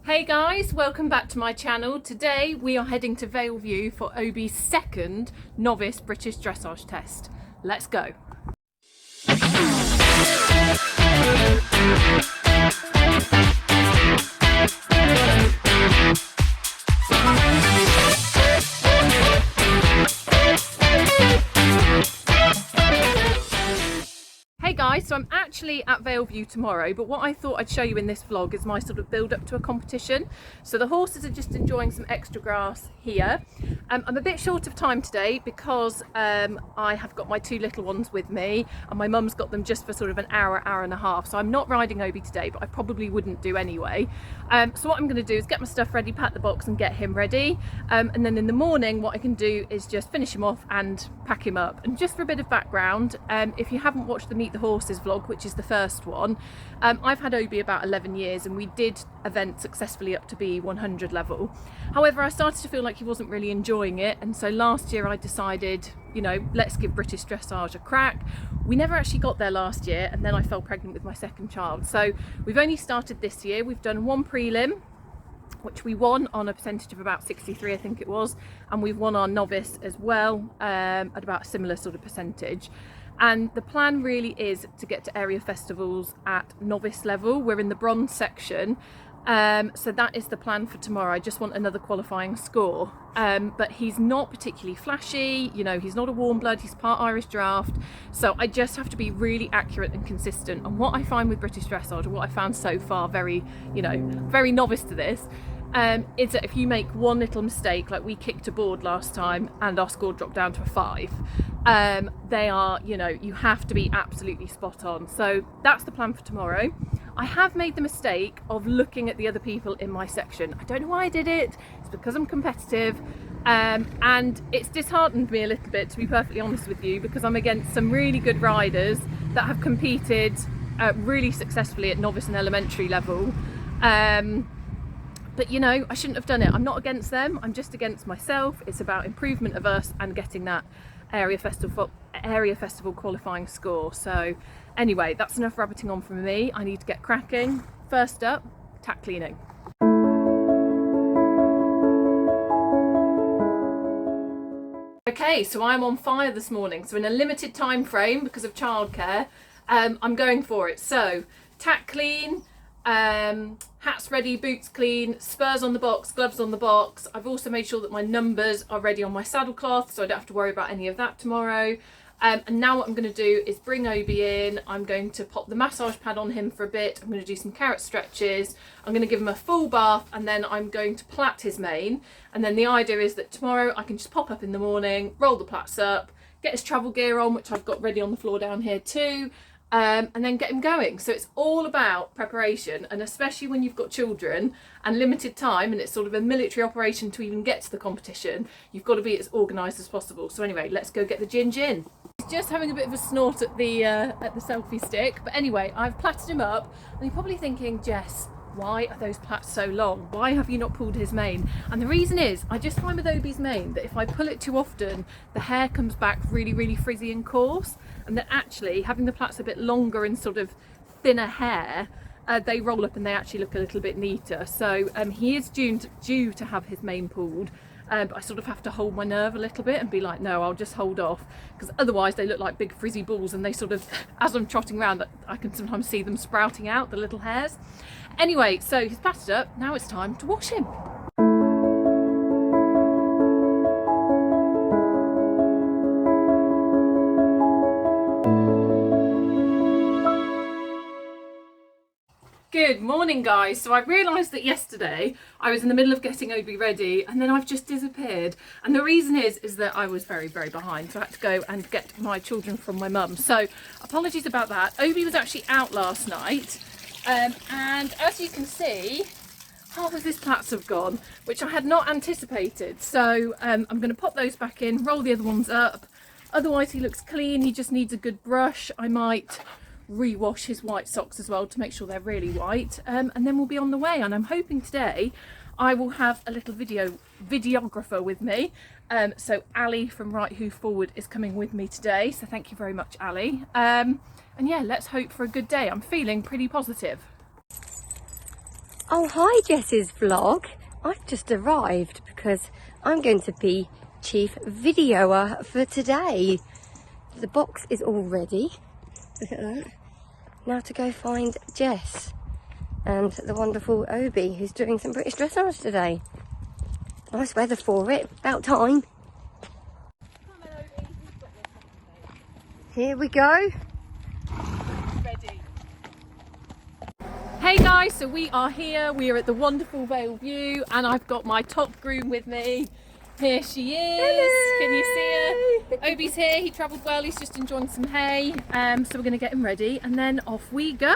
Hey guys, welcome back to my channel. Today we are heading to Vale View for Obie's second novice British dressage test. Let's go. Hey guys, so I'm actually at Vale View tomorrow, but what I thought I'd show you in this vlog is my sort of build up to a competition. So the horses are just enjoying some extra grass here. I'm a bit short of time today because I have got my two little ones with me and my mum's got them just for sort of an hour, hour and a half. So I'm not riding Obie today, but I probably wouldn't do anyway. So what I'm going to do is get my stuff ready, pack the box and get him ready. And then in the morning, what I can do is just finish him off and pack him up. And just for a bit of background, if you haven't watched the Meet the Horses vlog, which is the first one, I've had Obie about 11 years and we did event successfully up to be 100 level. However, I started to feel like he wasn't really enjoying it, and so last year I decided, you know, let's give British dressage a crack. We never actually got there last year, and then I fell pregnant with my second child, so we've only started this year. We've done one prelim, which we won on a percentage of about 63, I think it was, and we've won our novice as well at about a similar sort of percentage. And the plan really is to get to area festivals at novice level. We're in the bronze section, so that is the plan for tomorrow. I just want another qualifying score, but he's not particularly flashy, you know, he's not a warm blood, he's part Irish draft, so I just have to be really accurate and consistent. And what I find with British dressage, or what I found so far, very, you know, very novice to this, is that if you make one little mistake, like we kicked a board last time and our score dropped down to a 5, they are, you know, you have to be absolutely spot on. So that's the plan for tomorrow. I have made the mistake of looking at the other people in my section. I don't know why I did it. It's because I'm competitive, and it's disheartened me a little bit, to be perfectly honest with you, because I'm against some really good riders that have competed really successfully at novice and elementary level. But you know, I shouldn't have done it. I'm not against them, I'm just against myself. It's about improvement of us and getting that area festival qualifying score. So anyway, that's enough rabbiting on from me. I need to get cracking. First up, tack cleaning. Okay, so I'm on fire this morning. So in a limited time frame because of childcare, I'm going for it. So tack clean, hats ready, boots clean, spurs on the box, gloves on the box. I've also made sure that my numbers are ready on my saddle cloth, so I don't have to worry about any of that tomorrow. And now what I'm going to do is bring Obie in. I'm going to pop the massage pad on him for a bit. I'm going to do some carrot stretches. I'm going to give him a full bath, and then I'm going to plait his mane. And then the idea is that tomorrow I can just pop up in the morning, roll the plaits up, get his travel gear on, which I've got ready on the floor down here too, and then get him going. So it's all about preparation, and especially when you've got children and limited time and it's sort of a military operation to even get to the competition, you've got to be as organised as possible. So anyway, let's go get the ginge in. He's just having a bit of a snort at the selfie stick, but anyway, I've plaited him up, and you're probably thinking, Jess, why are those plaits so long? Why have you not pulled his mane? And the reason is, I just find with Obie's mane that if I pull it too often, the hair comes back really, really frizzy and coarse, and that actually having the plaits a bit longer and sort of thinner hair, they roll up and they actually look a little bit neater. So he is due to have his mane pulled, but I sort of have to hold my nerve a little bit and be like, no, I'll just hold off, because otherwise they look like big frizzy balls, and they sort of, as I'm trotting around, I can sometimes see them sprouting out, the little hairs. Anyway, so he's plaited up, now it's time to wash him. Good morning guys. So I realised that yesterday I was in the middle of getting Obie ready and then I've just disappeared, and the reason is that I was very behind, so I had to go and get my children from my mum, so apologies about that. Obie was actually out last night, and as you can see, half of his plaits have gone, which I had not anticipated. So I'm going to pop those back in, roll the other ones up. Otherwise he looks clean, he just needs a good brush. I might rewash his white socks as well to make sure they're really white, and then we'll be on the way. And I'm hoping today I will have a little videographer with me. So Ali from Right Hoof Forward is coming with me today, so thank you very much, Ali. And yeah, let's hope for a good day. I'm feeling pretty positive. Oh, hi Jess's vlog. I've just arrived because I'm going to be chief videoer for today. The box is all ready. Look at that. Now to go find Jess and the wonderful Obie, who's doing some British dressage today. Nice weather for it, about time. Here we go. Ready. Hey guys, so we are here. We are at the wonderful Vale View, and I've got my top groom with me. Here she is. Hello. Can you see her? Obie's here. He travelled well. He's just enjoying some hay. So we're going to get him ready, and then off we go.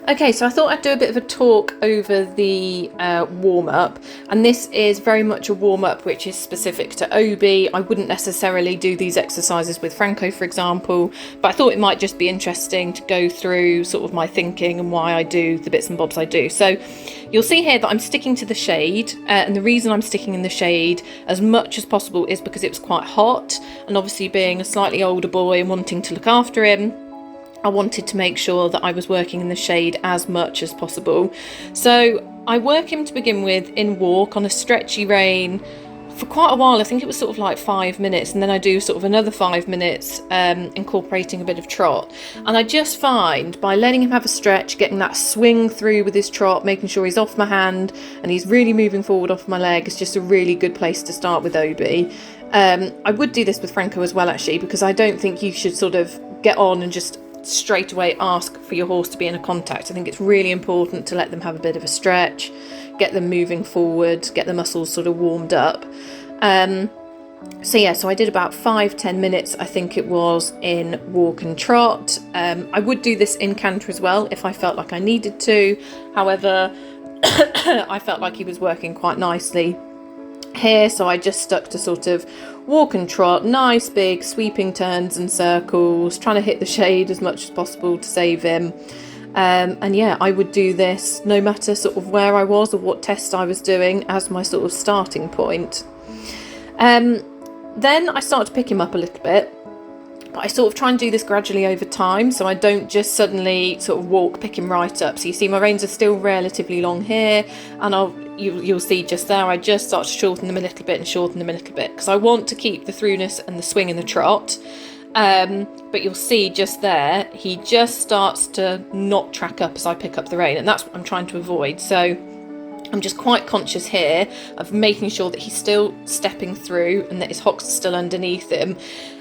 Okay, so I thought I'd do a bit of a talk over the warm-up, and this is very much a warm-up which is specific to Obie. I wouldn't necessarily do these exercises with Franco, for example, but I thought it might just be interesting to go through sort of my thinking and why I do the bits and bobs I do. So you'll see here that I'm sticking to the shade, and the reason I'm sticking in the shade as much as possible is because it was quite hot, and obviously being a slightly older boy and wanting to look after him, I wanted to make sure that I was working in the shade as much as possible. So I work him to begin with in walk on a stretchy rein for quite a while. I think it was sort of like 5 minutes, and then I do sort of another 5 minutes incorporating a bit of trot. And I just find by letting him have a stretch, getting that swing through with his trot, making sure he's off my hand and he's really moving forward off my leg, is just a really good place to start with Obie. I would do this with Franco as well, actually, because I don't think you should sort of get on and just straight away ask for your horse to be in a contact. I think it's really important to let them have a bit of a stretch, get them moving forward, get the muscles sort of warmed up. So yeah, so I did about 5-10 minutes, I think it was, in walk and trot. I would do this in canter as well if I felt like I needed to. However, I felt like he was working quite nicely here, so I just stuck to sort of walk and trot, nice big sweeping turns and circles, trying to hit the shade as much as possible to save him. And yeah, I would do this no matter sort of where I was or what test I was doing as my sort of starting point. Then I start to pick him up a little bit, but I sort of try and do this gradually over time, so I don't just suddenly sort of pick him right up. So you see my reins are still relatively long here, and you'll see just there I just start to shorten them a little bit and shorten them a little bit, because I want to keep the throughness and the swing in the trot. But you'll see just there he just starts to not track up as I pick up the rein, and that's what I'm trying to avoid. So I'm just quite conscious here of making sure that he's still stepping through and that his hocks are still underneath him.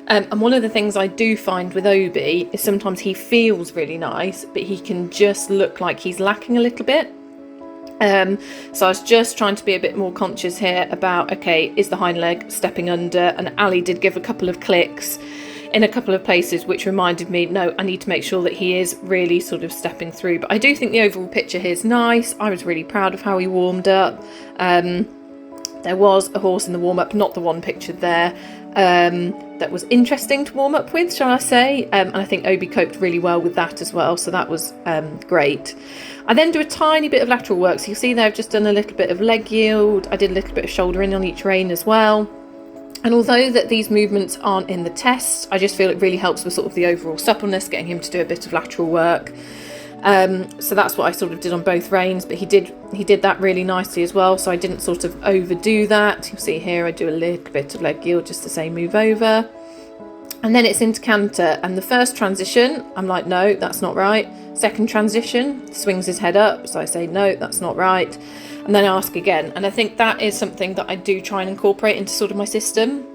And one of the things I do find with Obie is sometimes he feels really nice, but he can just look like he's lacking a little bit. So I was just trying to be a bit more conscious here about, okay, is the hind leg stepping under? And Ali did give a couple of clicks in a couple of places which reminded me, no, I need to make sure that he is really sort of stepping through. But I do think the overall picture here is nice. I was really proud of how he warmed up. There was a horse in the warm-up, not the one pictured there, that was interesting to warm up with, shall I say, and I think Obie coped really well with that as well, so that was great. I then do a tiny bit of lateral work, so you'll see there I've just done a little bit of leg yield. I did a little bit of shoulder in on each rein as well. And although that these movements aren't in the test, I just feel it really helps with sort of the overall suppleness, getting him to do a bit of lateral work. So that's what I sort of did on both reins, but he did that really nicely as well, so I didn't sort of overdo that. You'll see here I do a little bit of leg yield just to say move over. And then it's into canter, and the first transition I'm like, no, that's not right. Second transition, swings his head up, so I say no, that's not right. And then I ask again, and I think that is something that I do try and incorporate into sort of my system,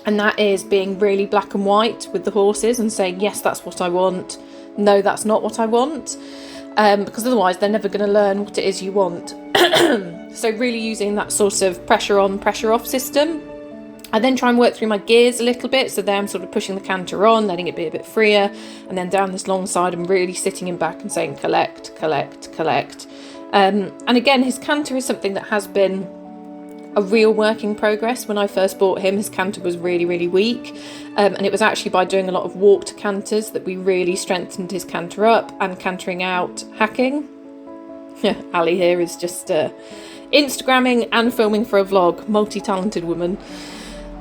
and that is being really black and white with the horses and saying, yes, that's what I want, no, that's not what I want, because otherwise they're never going to learn what it is you want. So really using that sort of pressure on, pressure off system. I then try and work through my gears a little bit, so there I'm sort of pushing the canter on, letting it be a bit freer, and then down this long side I'm really sitting him back and saying collect, collect, collect. And again, his canter is something that has been a real work in progress. When I first bought him, his canter was really, really weak, and it was actually by doing a lot of walked canters that we really strengthened his canter up and cantering out hacking. Ali here is just Instagramming and filming for a vlog, multi-talented woman.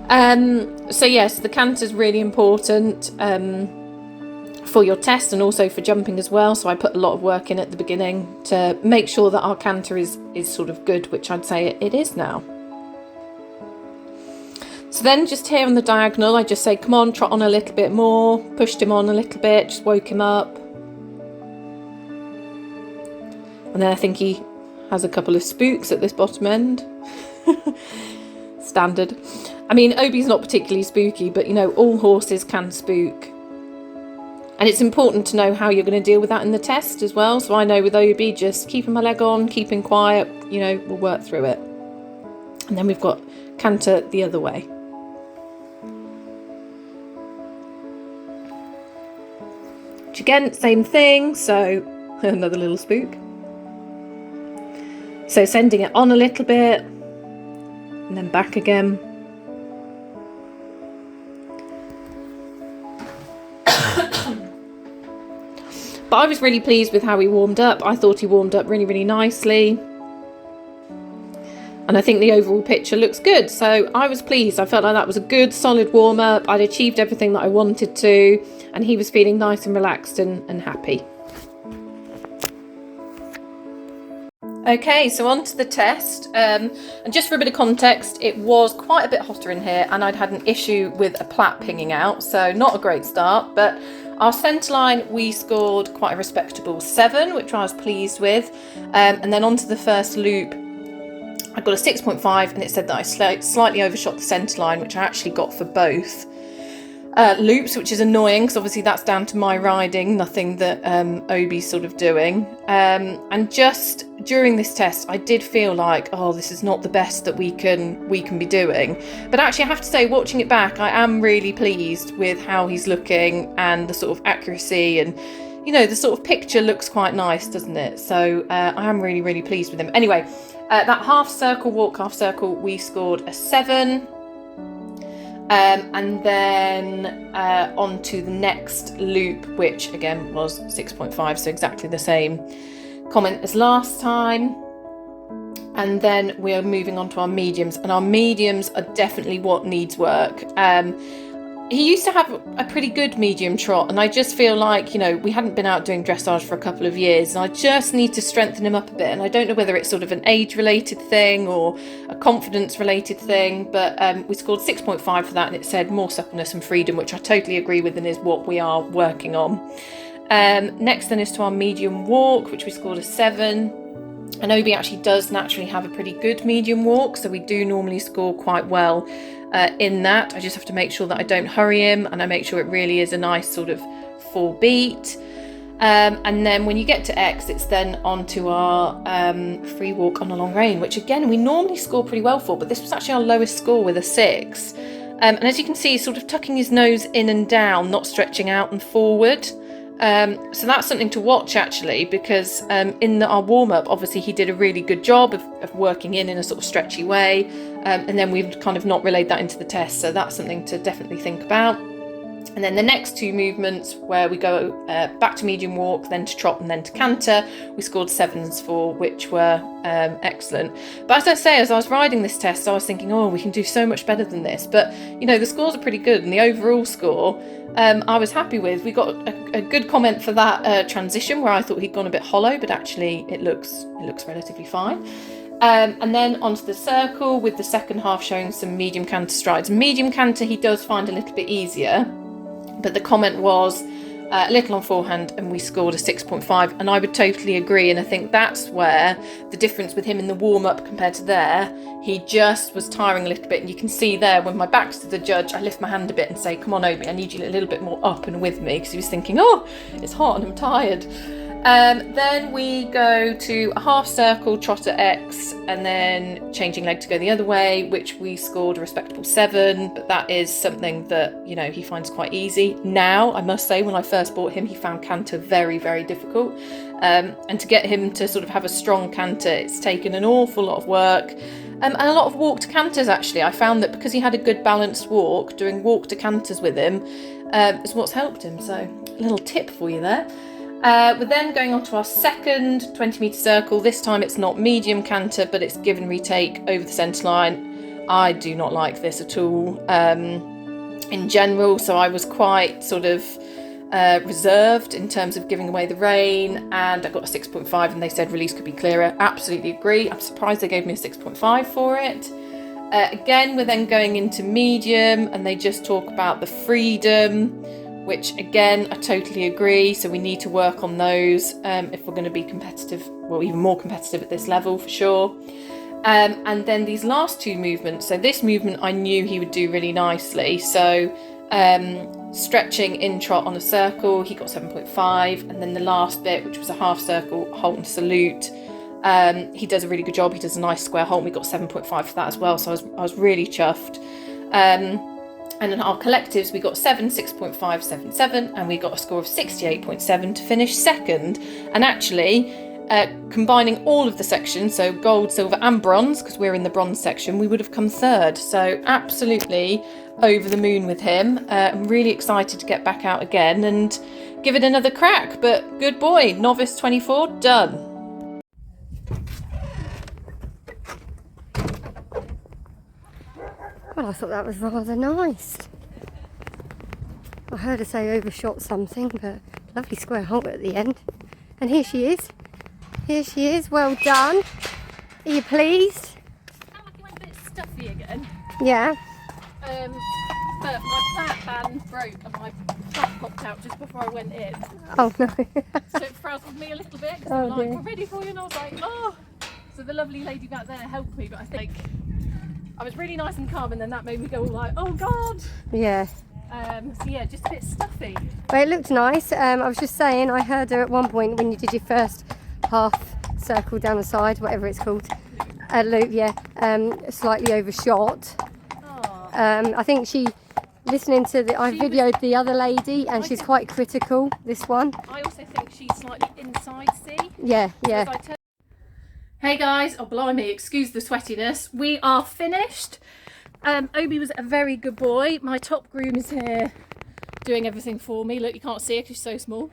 So yes, the canter's really important for your test and also for jumping as well. So I put a lot of work in at the beginning to make sure that our canter is sort of good, which I'd say it is now. So then just here on the diagonal, I just say, come on, trot on a little bit more, pushed him on a little bit, just woke him up. And then I think he has a couple of spooks at this bottom end. Standard. I mean, Obie's not particularly spooky, but you know, all horses can spook. And it's important to know how you're going to deal with that in the test as well. So I know with Obie, just keeping my leg on, keeping quiet, you know, we'll work through it. And then we've got canter the other way. Which again, same thing. So another little spook. So sending it on a little bit and then back again. But I was really pleased with how he warmed up. I thought he warmed up really, really nicely. And I think the overall picture looks good. So I was pleased. I felt like that was a good, solid warm up. I'd achieved everything that I wanted to. And he was feeling nice and relaxed and happy. Okay, so on to the test. And just for a bit of context, it was quite a bit hotter in here and I'd had an issue with a plait pinging out. So not a great start, but our centerline, we scored quite a respectable 7, which I was pleased with. And then onto the first loop, I got a 6.5 and it said that I slightly overshot the centerline, which I actually got for both loops, which is annoying because obviously that's down to my riding, nothing that Obie's sort of doing. And just during this test, I did feel like, oh, this is not the best that we can be doing. But actually, I have to say, watching it back, I am really pleased with how he's looking and the sort of accuracy, and you know, the sort of picture looks quite nice, doesn't it? So I am really, really pleased with him. Anyway, that half circle walk, half circle, we scored a 7. And then on to the next loop, which again was 6.5, so exactly the same comment as last time. And then we are moving on to our mediums, and our mediums are definitely what needs work. He used to have a pretty good medium trot, and I just feel like, you know, we hadn't been out doing dressage for a couple of years, and I just need to strengthen him up a bit. And I don't know whether it's sort of an age-related thing or a confidence-related thing, but we scored 6.5 for that, and it said more suppleness and freedom, which I totally agree with and is what we are working on. Next then is to our medium walk, which we scored a 7. And Obie actually does naturally have a pretty good medium walk, so we do normally score quite well in that. I just have to make sure that I don't hurry him, and I make sure it really is a nice sort of 4 beat. And then when you get to X, it's then onto our free walk on a long rein, which again we normally score pretty well for, but this was actually our lowest score with a 6. And as you can see, he's sort of tucking his nose in and down, not stretching out and forward. So that's something to watch actually, because in our warm-up, obviously he did a really good job of working in a sort of stretchy way, and then we've kind of not relayed that into the test, so that's something to definitely think about. And then the next 2 movements, where we go back to medium walk, then to trot, and then to canter, we scored 7s for, which were excellent. But as I say, as I was riding this test, I was thinking, oh, we can do so much better than this. But, you know, the scores are pretty good, and the overall score I was happy with. We got a good comment for that transition, where I thought he'd gone a bit hollow, but actually it looks relatively fine. And then onto the circle, with the second half showing some medium canter strides. Medium canter he does find a little bit easier, but the comment was a little on forehand, and we scored a 6.5, and I would totally agree. And I think that's where the difference with him in the warm-up compared to there, he just was tiring a little bit. And you can see there, when my back's to the judge, I lift my hand a bit and say, come on Obie, I need you a little bit more up and with me, because he was thinking, oh, it's hot and I'm tired. Then we go to a half circle, trot at X, and then changing leg to go the other way, which we scored a respectable 7, but that is something that, you know, he finds quite easy. Now, I must say, when I first bought him, he found canter very, very difficult. And to get him to sort of have a strong canter, it's taken an awful lot of work. And a lot of walk to canters, actually. I found that because he had a good balanced walk, doing walk to canters with him is what's helped him. So, a little tip for you there. We're then going on to our second 20-metre circle. This time it's not medium canter, but it's give and retake over the centre line. I do not like this at all in general, so I was quite sort of reserved in terms of giving away the rein, and I got a 6.5 and they said release could be clearer. Absolutely agree. I'm surprised they gave me a 6.5 for it. Again, we're then going into medium and they just talk about the freedom, which again, I totally agree. So we need to work on those if we're going to be competitive, well, even more competitive at this level for sure. And then these last two movements. So this movement I knew he would do really nicely. So stretching in trot on a circle, he got 7.5. And then the last bit, which was a half circle, halt and salute, he does a really good job. He does a nice square halt. We got 7.5 for that as well. So I was really chuffed. And in our collectives, we got 7, 6.5, 7, 7, and we got a score of 68.7 to finish second. And actually, combining all of the sections, so gold, silver and bronze, because we're in the bronze section, we would have come third. So absolutely over the moon with him. I'm really excited to get back out again and give it another crack. But good boy, novice 24, done. Well, I thought that was rather nice. I heard her say overshot something, but lovely square halt at the end. And here she is. Here she is. Well done. Are you pleased? Felt like it went a bit stuffy again. Yeah. But my flat band broke and my flat popped out just before I went in. Oh no. So it frazzled me a little bit. Oh, Like, dear. we're ready for you, and I was like, oh. So the lovely lady back there helped me, but I think I was really nice and calm, and then that made me go all like, oh God. Yeah. So yeah, just a bit stuffy. Well, it looked nice. I was just saying, I heard her at one point when you did your first half circle down the side, whatever it's called, loop, yeah, slightly overshot. Oh. I think listening to I videoed the other lady, and she's quite critical, this one. I also think she's slightly inside C. Yeah, yeah. Hey guys, oh blimey, excuse the sweatiness. We are finished. Obie was a very good boy. My top groom is here doing everything for me. Look, you can't see it because she's so small.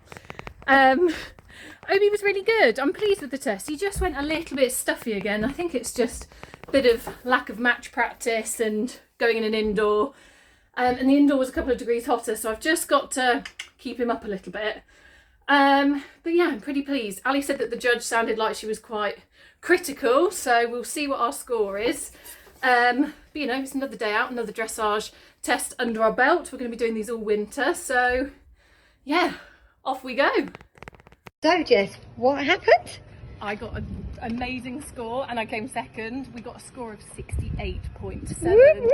Obie was really good. I'm pleased with the test. He just went a little bit stuffy again. I think it's just a bit of lack of match practice and going in an indoor. And the indoor was a couple of degrees hotter, so I've just got to keep him up a little bit. But yeah, I'm pretty pleased. Ali said that the judge sounded like she was quite critical, so we'll see what our score is. But you know, it's another day out, another dressage test under our belt. We're going to be doing these all winter, so yeah, off we go. So Jess, what happened? I got an amazing score and I came second. We got a score of 68.7.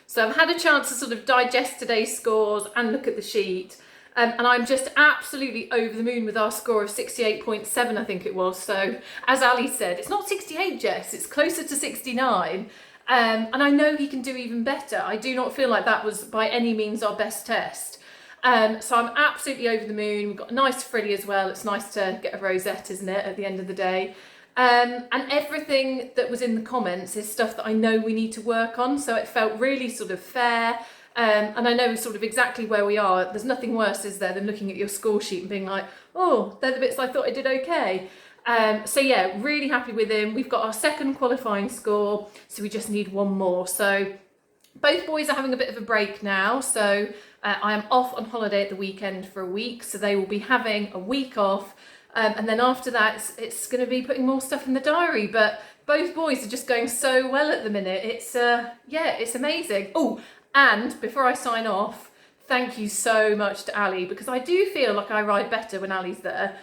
So I've had a chance to sort of digest today's scores and look at the sheet. And I'm just absolutely over the moon with our score of 68.7, I think it was. So as Ali said, it's not 68, Jess, it's closer to 69. And I know he can do even better. I do not feel like that was by any means our best test. So I'm absolutely over the moon. We've got a nice frilly as well. It's nice to get a rosette, isn't it, at the end of the day. And everything that was in the comments is stuff that I know we need to work on. So it felt really sort of fair. And I know sort of exactly where we are. There's nothing worse, is there, than looking at your score sheet and being like, oh, they're the bits I thought I did okay. So yeah, really happy with him. We've got our second qualifying score, so we just need one more. So both boys are having a bit of a break now. So I am off on holiday at the weekend for a week, so they will be having a week off. And then after that, it's going to be putting more stuff in the diary. But both boys are just going so well at the minute. It's yeah, it's amazing. Oh, and before I sign off, thank you so much to Ali, because I do feel like I ride better when Ali's there.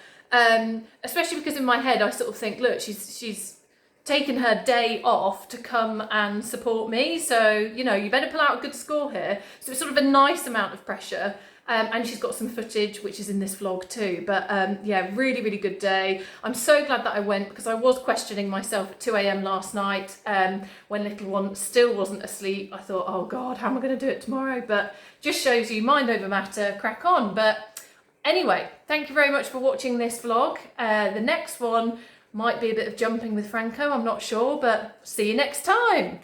Especially because in my head I sort of think, look, she's taken her day off to come and support me, so you know, you better pull out a good score here. So it's sort of a nice amount of pressure. And she's got some footage which is in this vlog too. But yeah, really, really good day. I'm so glad that I went, because I was questioning myself at 2 AM last night when little one still wasn't asleep. I thought, oh God, how am I going to do it tomorrow? But just shows you, mind over matter, crack on. But anyway, thank you very much for watching this vlog. The next one might be a bit of jumping with Franco, I'm not sure, but see you next time.